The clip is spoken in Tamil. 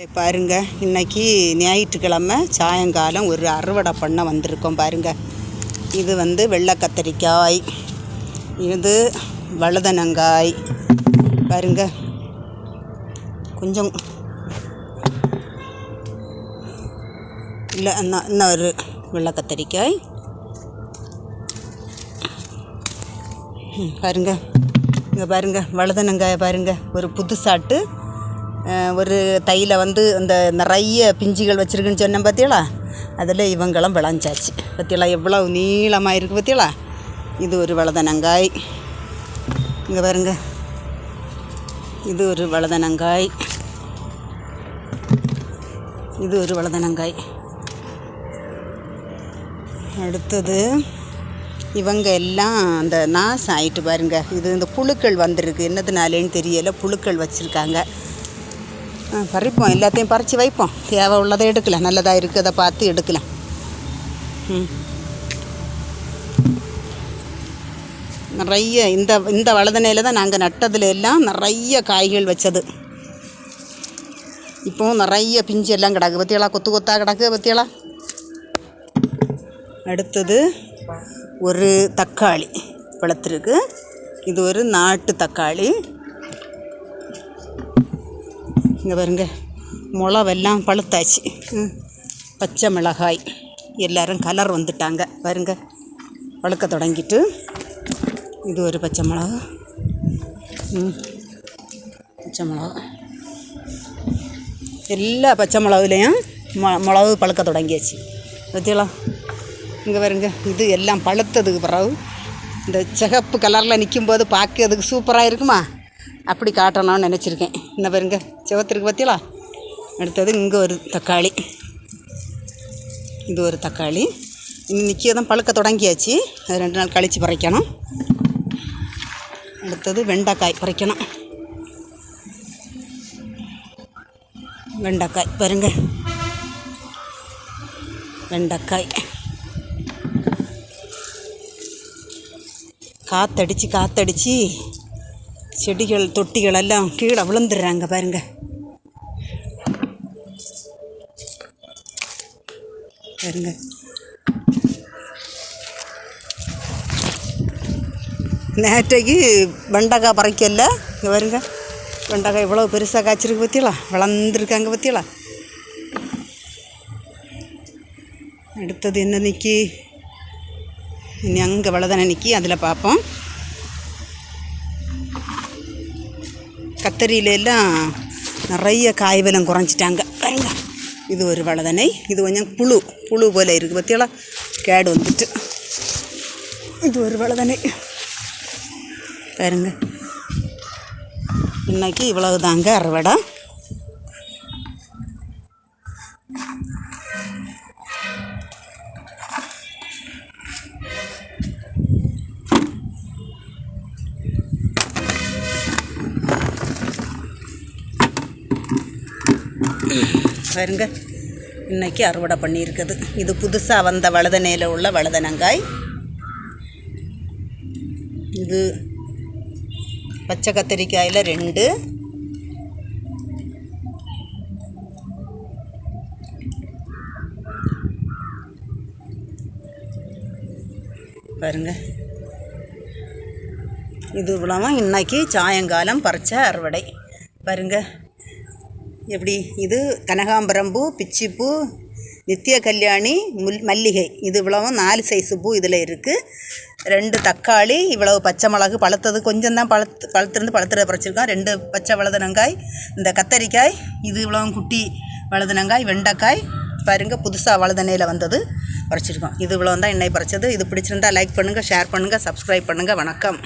பாருங்க, இன்னைக்கு ஞாயிற்றுக்கிழமை சாயங்காலம் ஒரு அறுவடை பண்ண வந்திருக்கோம். பாருங்க, இது வெள்ளை கத்தரிக்காய், இது வழுதனங்காய். பாருங்க, கொஞ்சம் இல்லை, இன்னொரு வெள்ளை கத்தரிக்காய். பாருங்க, இங்கே பாருங்க, வழுதனங்காயை பாருங்க, ஒரு புதுசாட்டு ஒரு தையில் அந்த நிறைய பிஞ்சுகள் வச்சுருக்குன்னு சொன்னேன். பார்த்தீங்களா, அதில் இவங்களும் விளைஞ்சாச்சு. பார்த்தீங்களா எவ்வளோ நீளமாக இருக்குது. பார்த்தீங்களா, இது ஒரு வழுதனங்காய். இங்கே பாருங்க, இது ஒரு வழுதனங்காய், இது ஒரு வழுதனங்காய். அடுத்தது இவங்க எல்லாம் அந்த நாசம் ஆகிட்டு பாருங்க. இது இந்த புழுக்கள் வந்திருக்கு, என்னதுனாலேன்னு தெரியலை, புழுக்கள் வச்சுருக்காங்க. பறிப்போம், எல்லாத்தையும் பறித்து வைப்போம். தேவை உள்ளதை எடுக்கலாம், நல்லதாக இருக்குது அதை பார்த்து எடுக்கலாம். நிறைய இந்த வழுதனையில் தான் நாங்கள் நட்டதில் எல்லாம் நிறைய காய்கள் வச்சது. இப்போவும் நிறைய பிஞ்சு எல்லாம் கிடக்கு. பற்றியலா கொத்து கொத்தாக கிடக்கு. பற்றியலா. அடுத்தது ஒரு தக்காளி பழத்திருக்கு. இது ஒரு நாட்டு தக்காளி. இங்கே பாருங்க, மிளவெல்லாம் பழுத்தாச்சு. பச்சை மிளகாய் எல்லோரும் கலர் வந்துட்டாங்க. பாருங்க, பழுக்க தொடங்கிட்டு. இது ஒரு பச்சை மிளகா, பச்சை மிளகா. எல்லா பச்சை மிளகுலையும் மிளகு பழுக்க தொடங்கியாச்சு. பார்த்தீங்களா, இங்கே பாருங்க, இது எல்லாம் பழுத்ததுக்கு பிறகு இந்த சிகப்பு கலரில் நிற்கும்போது பார்க்கறதுக்கு சூப்பராக இருக்குமா, அப்படி காட்டணும்னு நினச்சிருக்கேன். இந்த பாருங்க, சிவத்திற்கு பார்த்தீங்களா. அடுத்தது இங்கே ஒரு தக்காளி, இது ஒரு தக்காளி. இன்றைக்கி தான் பழுக்க தொடங்கியாச்சு, அது 2 நாள் கழித்து பறிக்கணும். அடுத்தது வெண்டைக்காய் பறிக்கணும். வெண்டைக்காய் பாருங்க, வெண்டைக்காய். காற்றடிச்சு செடிகள் தொட்டிகள் எல்லாம் கீழே விழுந்துடுறாங்க. பாருங்க, பாருங்க. நேற்றைக்கு வெண்டைக்காய் பறிக்கல. இங்கே பாருங்க, வெண்டைக்காய் இவ்வளோ பெருசாக காய்ச்சிருக்கு. பற்றியலா, வளர்ந்துருக்காங்க. பற்றியலா. அடுத்தது என்ன நிற்கி, இனி அங்கே வளதானே நிற்கி, அதில் பார்ப்போம். கத்தரியிலெல்லாம் நிறைய காய்வலம் குறைஞ்சிட்டாங்க. பாருங்க, இது ஒரு வழுதனை. இது கொஞ்சம் புழு போல் இருக்குது. பற்றியலா, கேடு வந்துட்டு. இது ஒரு வழுதனை. பாருங்க, இன்னைக்கு இவ்வளவு தாங்க அறுவடை. பாருங்க, இன்றைக்கி அறுவடை பண்ணியிருக்குது. இது புதுசாக வந்த வழுதனையில் உள்ள வழுதனங்காய். இது பச்சை கத்தரிக்காயில் 2. பாருங்க, இது இவ்வளவும் இன்றைக்கி சாயங்காலம் பறிச்ச அறுவடை. பாருங்க எப்படி. இது கனகாம்பரம்பூ, பிச்சிப்பூ, நித்திய கல்யாணி, மல்லிகை. இது இவ்வளவும் 4 சைஸு பூ இதில் இருக்குது. 2 தக்காளி, இவ்வளவு பச்சை மிளகு பழுத்தது கொஞ்சம் தான் பழுத்துறது பறிச்சிருக்கோம். 2 பச்சை வழுதனங்காய், இந்த கத்தரிக்காய், இது இவ்வளவும் குட்டி வழுதனங்காய், வெண்டைக்காய். பாருங்கள், புதுசாக வழுதனையில் வந்தது பறிச்சிருக்கோம். இது இவ்வளோ தான் இன்னைக்கு பறிச்சது. இது பிடிச்சிருந்தால் லைக் பண்ணுங்கள், ஷேர் பண்ணுங்கள், சப்ஸ்கிரைப் பண்ணுங்கள். வணக்கம்.